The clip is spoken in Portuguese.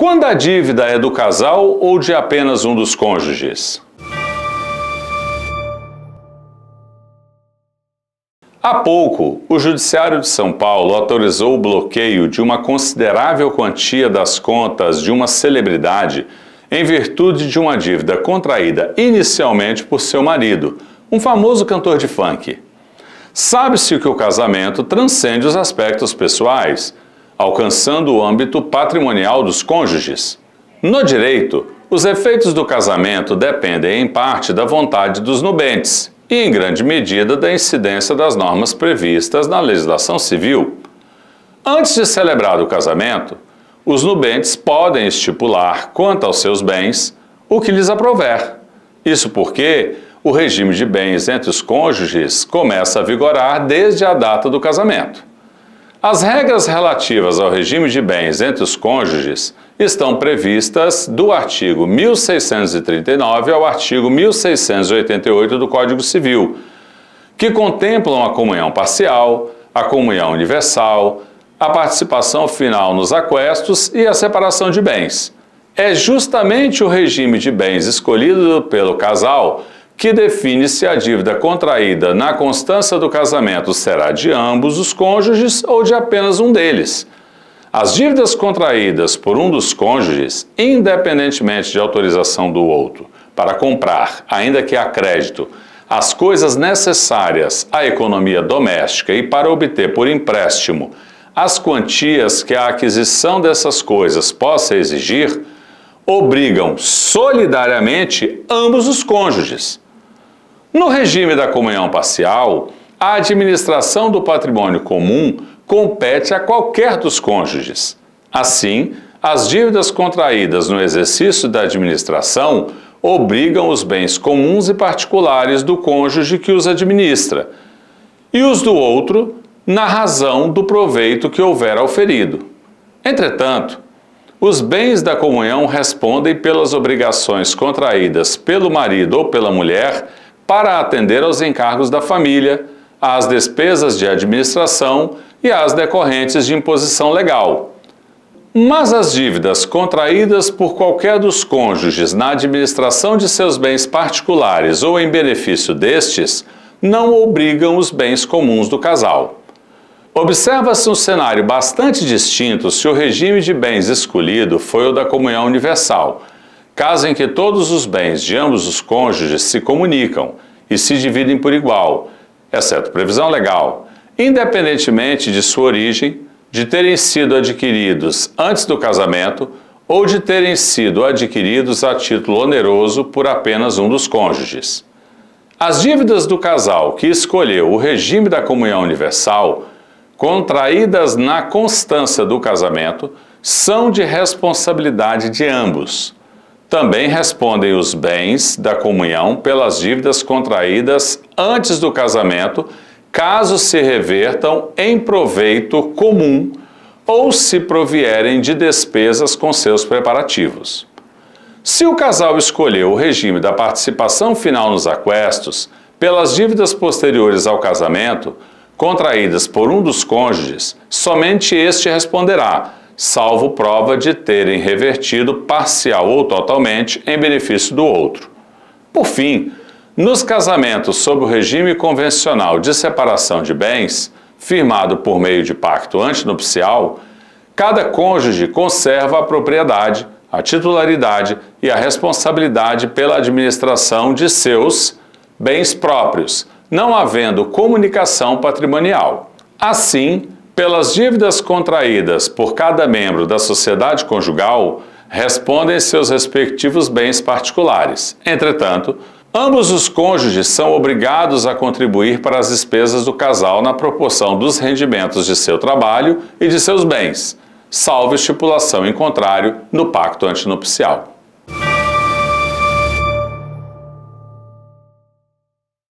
Quando a dívida é do casal ou de apenas um dos cônjuges? Há pouco, o Judiciário de São Paulo autorizou o bloqueio de uma considerável quantia das contas de uma celebridade em virtude de uma dívida contraída inicialmente por seu marido, um famoso cantor de funk. Sabe-se que o casamento transcende os aspectos pessoais, alcançando o âmbito patrimonial dos cônjuges. No direito, os efeitos do casamento dependem em parte da vontade dos nubentes e, em grande medida, da incidência das normas previstas na legislação civil. Antes de celebrado o casamento, os nubentes podem estipular, quanto aos seus bens, o que lhes aprouver. Isso porque o regime de bens entre os cônjuges começa a vigorar desde a data do casamento. As regras relativas ao regime de bens entre os cônjuges estão previstas do artigo 1639 ao artigo 1688 do Código Civil, que contemplam a comunhão parcial, a comunhão universal, a participação final nos aquestos e a separação de bens. É justamente o regime de bens escolhido pelo casal que define se a dívida contraída na constância do casamento será de ambos os cônjuges ou de apenas um deles. As dívidas contraídas por um dos cônjuges, independentemente de autorização do outro, para comprar, ainda que a crédito, as coisas necessárias à economia doméstica e para obter por empréstimo as quantias que a aquisição dessas coisas possa exigir, obrigam solidariamente ambos os cônjuges. No regime da comunhão parcial, a administração do patrimônio comum compete a qualquer dos cônjuges. Assim, as dívidas contraídas no exercício da administração obrigam os bens comuns e particulares do cônjuge que os administra, e os do outro na razão do proveito que houver auferido. Entretanto, os bens da comunhão respondem pelas obrigações contraídas pelo marido ou pela mulher para atender aos encargos da família, às despesas de administração e às decorrentes de imposição legal. Mas as dívidas contraídas por qualquer dos cônjuges na administração de seus bens particulares ou em benefício destes não obrigam os bens comuns do casal. Observa-se um cenário bastante distinto se o regime de bens escolhido foi o da comunhão universal, caso em que todos os bens de ambos os cônjuges se comunicam e se dividem por igual, exceto previsão legal, independentemente de sua origem, de terem sido adquiridos antes do casamento ou de terem sido adquiridos a título oneroso por apenas um dos cônjuges. As dívidas do casal que escolheu o regime da comunhão universal, contraídas na constância do casamento, são de responsabilidade de ambos. Também respondem os bens da comunhão pelas dívidas contraídas antes do casamento, caso se revertam em proveito comum ou se provierem de despesas com seus preparativos. Se o casal escolheu o regime da participação final nos aquestos pelas dívidas posteriores ao casamento, contraídas por um dos cônjuges, somente este responderá, salvo prova de terem revertido parcial ou totalmente em benefício do outro. Por fim, nos casamentos sob o regime convencional de separação de bens, firmado por meio de pacto antinupcial, cada cônjuge conserva a propriedade, a titularidade e a responsabilidade pela administração de seus bens próprios, não havendo comunicação patrimonial. Assim, pelas dívidas contraídas por cada membro da sociedade conjugal, respondem seus respectivos bens particulares. Entretanto, ambos os cônjuges são obrigados a contribuir para as despesas do casal na proporção dos rendimentos de seu trabalho e de seus bens, salvo estipulação em contrário no pacto antinupcial.